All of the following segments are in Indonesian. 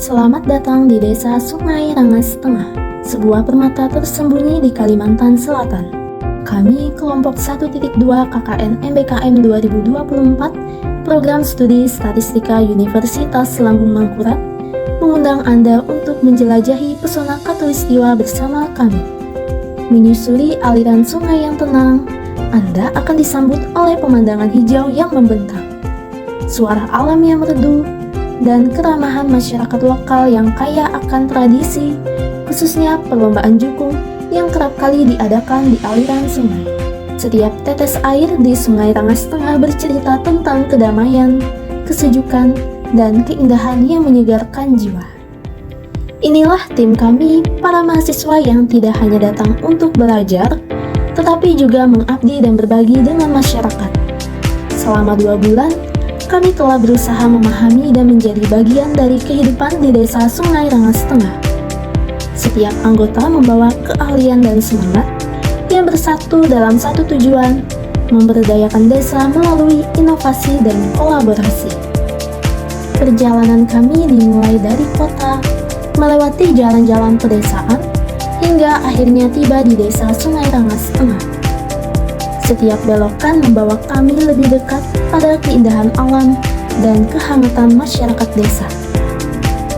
Selamat datang di Desa Sungai Rangas Tengah, sebuah permata tersembunyi di Kalimantan Selatan. Kami kelompok 1.2 KKN MBKM 2024, Program Studi Statistika Universitas Lambung Mangkurat, mengundang Anda untuk menjelajahi pesona Khatulistiwa bersama kami. Menyusuri aliran sungai yang tenang, Anda akan disambut oleh pemandangan hijau yang membentang, suara alam yang merdu, dan keramahan masyarakat lokal yang kaya akan tradisi, khususnya perlombaan jukung yang kerap kali diadakan di aliran sungai. Setiap tetes air di Sungai Rangas Tengah bercerita tentang kedamaian, kesejukan, dan keindahan yang menyegarkan jiwa. Inilah tim kami, para mahasiswa yang tidak hanya datang untuk belajar, tetapi juga mengabdi dan berbagi dengan masyarakat. Selama 2 bulan, kami telah berusaha memahami dan menjadi bagian dari kehidupan di Desa Sungai Rangas Tengah. Setiap anggota membawa keahlian dan semangat yang bersatu dalam satu tujuan, memberdayakan desa melalui inovasi dan kolaborasi. Perjalanan kami dimulai dari kota, melewati jalan-jalan pedesaan, hingga akhirnya tiba di Desa Sungai Rangas Tengah. Setiap belokan membawa kami lebih dekat pada keindahan alam dan kehangatan masyarakat desa.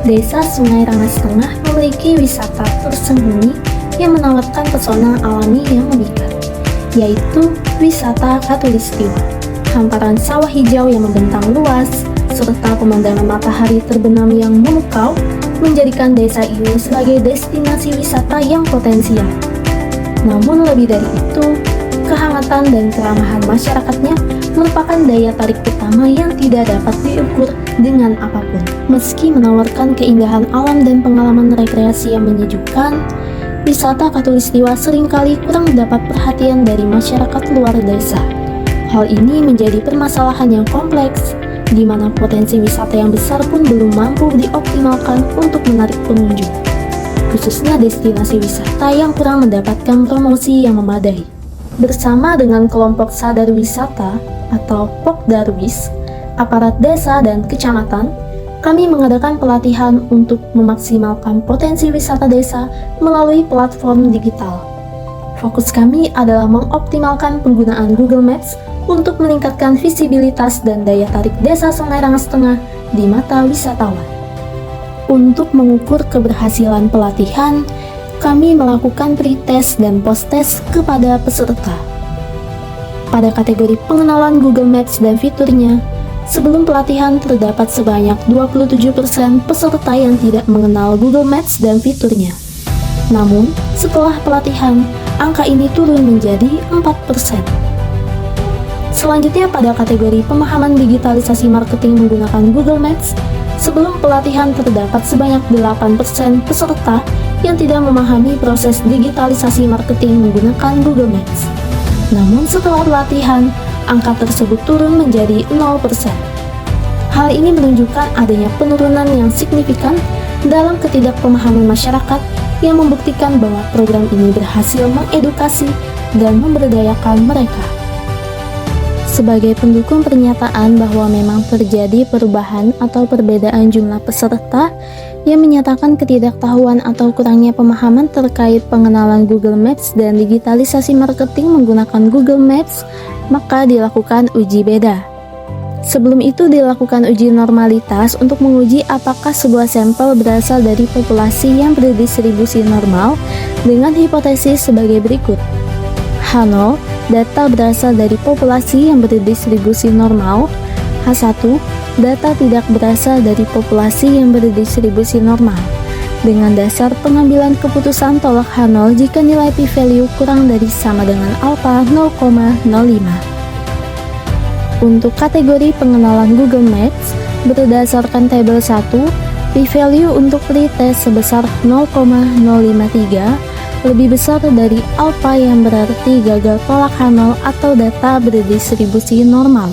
Desa Sungai Rangas Tengah memiliki wisata tersembunyi yang menawarkan pesona alami yang memikat, yaitu wisata Khatulistiwa. Hamparan sawah hijau yang membentang luas, serta pemandangan matahari terbenam yang memukau, menjadikan desa ini sebagai destinasi wisata yang potensial. Namun lebih dari itu, kehangatan dan keramahan masyarakatnya merupakan daya tarik utama yang tidak dapat diukur dengan apapun. Meski menawarkan keindahan alam dan pengalaman rekreasi yang menyejukkan, wisata Khatulistiwa seringkali kurang mendapat perhatian dari masyarakat luar desa. Hal ini menjadi permasalahan yang kompleks, di mana potensi wisata yang besar pun belum mampu dioptimalkan untuk menarik pengunjung, khususnya destinasi wisata yang kurang mendapatkan promosi yang memadai. Bersama dengan kelompok sadar wisata atau Pokdarwis, aparat desa dan kecamatan, kami mengadakan pelatihan untuk memaksimalkan potensi wisata desa melalui platform digital. Fokus kami adalah mengoptimalkan penggunaan Google Maps untuk meningkatkan visibilitas dan daya tarik Desa Sungai Rangas Tengah di mata wisatawan. Untuk mengukur keberhasilan pelatihan, kami melakukan pre-test dan post-test kepada peserta. Pada kategori pengenalan Google Maps dan fiturnya, sebelum pelatihan terdapat sebanyak 27% peserta yang tidak mengenal Google Maps dan fiturnya. Namun, setelah pelatihan, angka ini turun menjadi 4%. Selanjutnya pada kategori pemahaman digitalisasi marketing menggunakan Google Maps, sebelum pelatihan terdapat sebanyak 8% peserta yang tidak memahami proses digitalisasi marketing menggunakan Google Maps. Namun setelah pelatihan, angka tersebut turun menjadi 0%. Hal ini menunjukkan adanya penurunan yang signifikan dalam ketidakpemahaman masyarakat yang membuktikan bahwa program ini berhasil mengedukasi dan memberdayakan mereka. Sebagai pendukung pernyataan bahwa memang terjadi perubahan atau perbedaan jumlah peserta yang menyatakan ketidaktahuan atau kurangnya pemahaman terkait pengenalan Google Maps dan digitalisasi marketing menggunakan Google Maps, maka dilakukan uji beda. Sebelum itu dilakukan uji normalitas untuk menguji apakah sebuah sampel berasal dari populasi yang berdistribusi normal dengan hipotesis sebagai berikut. H0, data berasal dari populasi yang berdistribusi normal. H1, data tidak berasal dari populasi yang berdistribusi normal. Dengan dasar pengambilan keputusan tolak H0 jika nilai p-value kurang dari sama dengan alpha 0,05. Untuk kategori pengenalan Google Maps, berdasarkan tabel 1, p-value untuk pretest sebesar 0,053 lebih besar dari alpha yang berarti gagal tolak H0 atau data berdistribusi normal.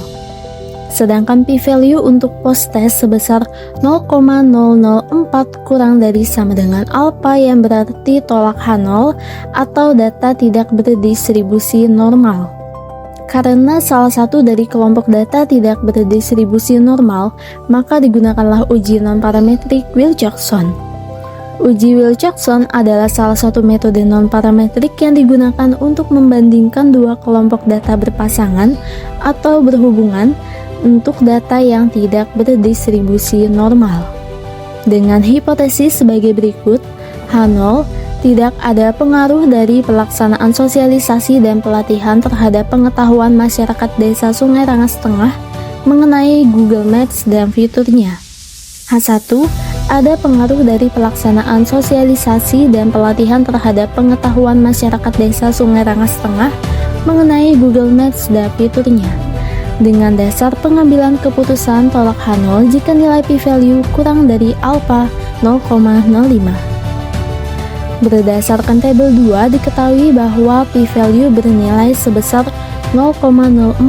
Sedangkan p-value untuk post-test sebesar 0,004 kurang dari sama dengan alpha yang berarti tolak H0 atau data tidak berdistribusi normal. Karena salah satu dari kelompok data tidak berdistribusi normal, maka digunakanlah uji non-parametrik Wilcoxon. Uji Wilcoxon adalah salah satu metode non-parametrik yang digunakan untuk membandingkan dua kelompok data berpasangan atau berhubungan untuk data yang tidak berdistribusi normal. Dengan hipotesis sebagai berikut, H0 tidak ada pengaruh dari pelaksanaan sosialisasi dan pelatihan terhadap pengetahuan masyarakat desa Sungai Rangas Tengah mengenai Google Maps dan fiturnya. H1 ada pengaruh dari pelaksanaan sosialisasi dan pelatihan terhadap pengetahuan masyarakat desa Sungai Rangas Tengah mengenai Google Maps dan fiturnya. Dengan dasar pengambilan keputusan tolak H0 jika nilai p-value kurang dari alpha 0,05. Berdasarkan tabel 2 diketahui bahwa p-value bernilai sebesar 0,046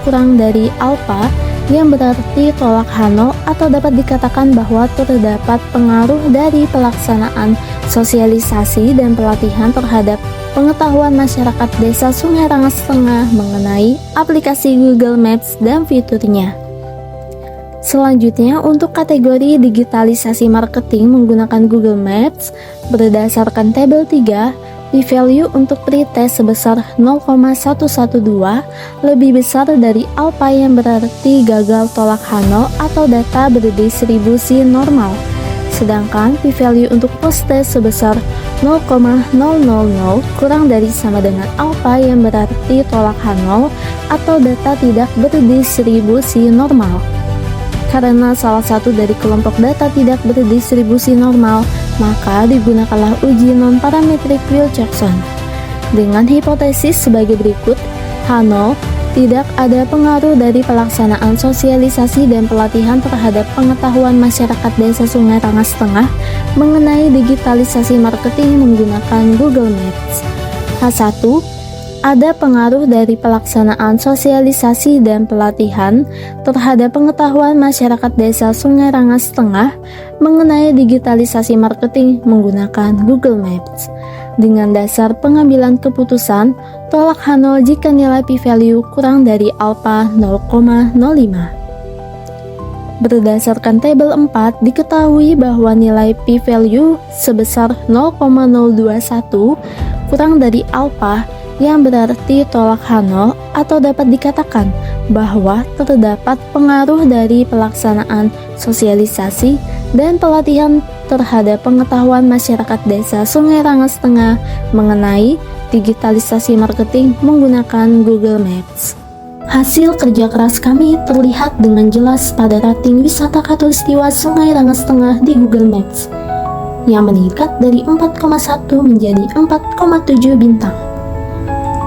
kurang dari alpha, yang berarti tolak H0 atau dapat dikatakan bahwa terdapat pengaruh dari pelaksanaan sosialisasi dan pelatihan terhadap pengetahuan masyarakat desa Sungai Rangas Tengah mengenai aplikasi Google Maps dan fiturnya. Selanjutnya, untuk kategori digitalisasi marketing menggunakan Google Maps, berdasarkan tabel 3, p-value untuk pretest sebesar 0,112 lebih besar dari alpha, yang berarti gagal tolak H0 atau data berdistribusi normal. Sedangkan p-value untuk post-test sebesar 0,000 kurang dari sama dengan alpha, yang berarti tolak H0 atau data tidak berdistribusi normal. Karena salah satu dari kelompok data tidak berdistribusi normal, maka digunakanlah uji non-parametrik Wilcoxon. Dengan hipotesis sebagai berikut, H0 tidak ada pengaruh dari pelaksanaan sosialisasi dan pelatihan terhadap pengetahuan masyarakat desa Sungai Rangas Tengah mengenai digitalisasi marketing menggunakan Google Maps. H1 ada pengaruh dari pelaksanaan sosialisasi dan pelatihan terhadap pengetahuan masyarakat desa Sungai Rangas Tengah mengenai digitalisasi marketing menggunakan Google Maps. Dengan dasar pengambilan keputusan, tolak H0 jika nilai p-value kurang dari alpha 0,05. Berdasarkan tabel 4, diketahui bahwa nilai p-value sebesar 0,021 kurang dari alpha, yang berarti tolak H0 atau dapat dikatakan bahwa terdapat pengaruh dari pelaksanaan sosialisasi dan pelatihan terhadap pengetahuan masyarakat desa Sungai Rangas Tengah mengenai digitalisasi marketing menggunakan Google Maps. Hasil kerja keras kami terlihat dengan jelas pada rating wisata Khatulistiwa Sungai Rangas Tengah di Google Maps yang meningkat dari 4,1 menjadi 4,7 bintang.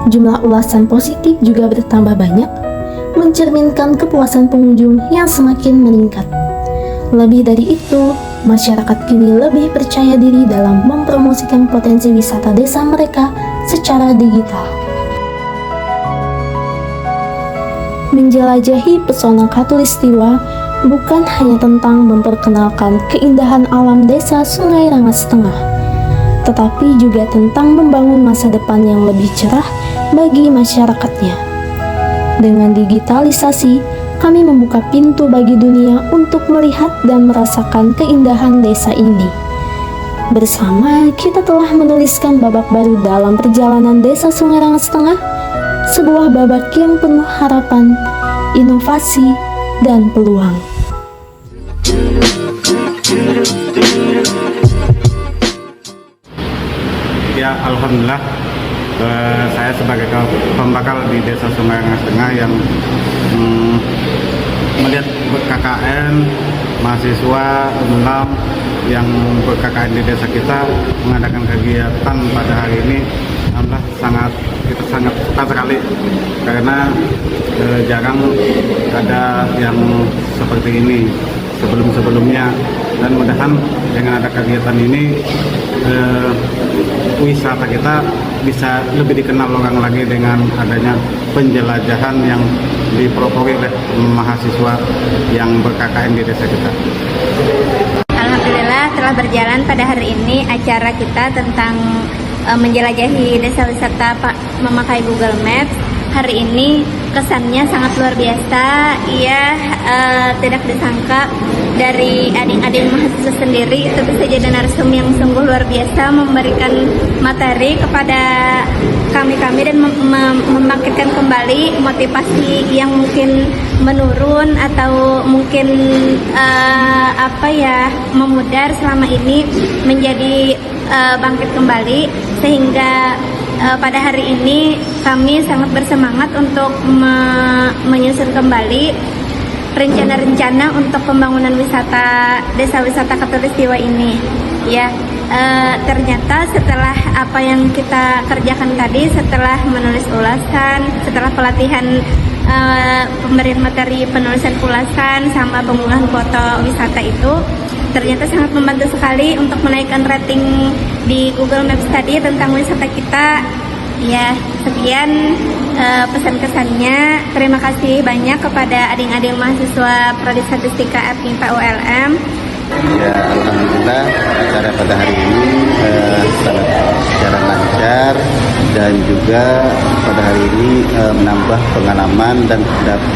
Jumlah ulasan positif juga bertambah banyak, mencerminkan kepuasan pengunjung yang semakin meningkat. Lebih dari itu, masyarakat kini lebih percaya diri dalam mempromosikan potensi wisata desa mereka secara digital. Menjelajahi pesona Khatulistiwa bukan hanya tentang memperkenalkan keindahan alam desa Sungai Rangas Tengah, tetapi juga tentang membangun masa depan yang lebih cerah bagi masyarakatnya. Dengan digitalisasi, kami membuka pintu bagi dunia untuk melihat dan merasakan keindahan desa ini. Bersama, kita telah menuliskan babak baru dalam perjalanan desa Sungai Rangas Tengah, sebuah babak yang penuh harapan, inovasi, dan peluang. Ya, alhamdulillah, saya sebagai pembakal di desa Sungai Rangas Tengah yang melihat KKN mahasiswa umum yang ber-KKN di desa kita mengadakan kegiatan pada hari ini, alhamdulillah kita sangat senang sekali karena jarang ada yang seperti ini sebelumnya, dan mudah-mudahan dengan ada kegiatan ini wisata kita bisa lebih dikenal orang lagi dengan adanya penjelajahan yang dipelopori oleh mahasiswa yang ber-KKN di desa kita. Alhamdulillah telah berjalan pada hari ini acara kita tentang menjelajahi desa wisata memakai Google Maps. hari ini kesannya sangat luar biasa. Ia tidak disangka dari adik-adik mahasiswa sendiri itu bisa jadi narsum yang sungguh luar biasa, memberikan materi kepada kami dan membangkitkan kembali motivasi yang mungkin menurun atau mungkin memudar selama ini menjadi bangkit kembali, sehingga pada hari ini kami sangat bersemangat untuk menyusun kembali rencana-rencana untuk pembangunan desa wisata Khatulistiwa ini. Ya, ternyata setelah apa yang kita kerjakan tadi, setelah menulis ulasan, setelah pelatihan pemberian materi penulisan ulasan sama pengunggahan foto wisata itu, ternyata sangat membantu sekali untuk menaikkan rating di Google Maps tadi tentang wisata kita. Ya, sekian pesan kesannya. Terima kasih banyak kepada adik-adik mahasiswa Prodi Statistika FMIPA ULM. Ya, alhamdulillah acara pada hari ini sangat secara lancar, dan juga pada hari ini menambah pengalaman dan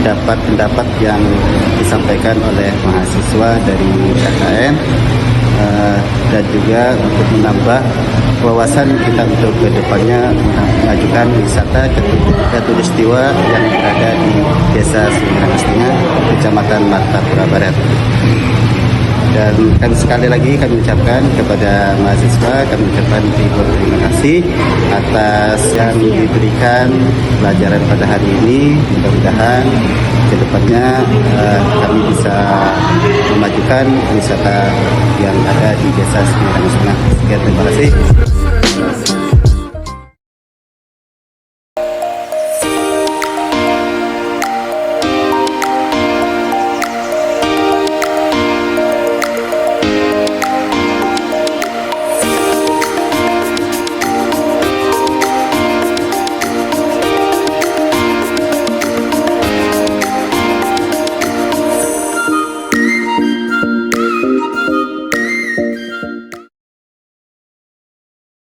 dapat pendapat yang disampaikan oleh mahasiswa dari KKN, dan juga untuk menambah wawasan kita untuk kedepannya mengajukan wisata Khatulistiwa yang berada di Desa Sumberang, Kecamatan Martapura Barat. Dan sekali lagi kami ucapkan kepada mahasiswa, kami ucapkan terima kasih atas yang diberikan pelajaran pada hari ini. Mudah-mudahan kedepannya kami bisa memajukan wisata yang ada di Desa Sumberang. Sekian, terima kasih.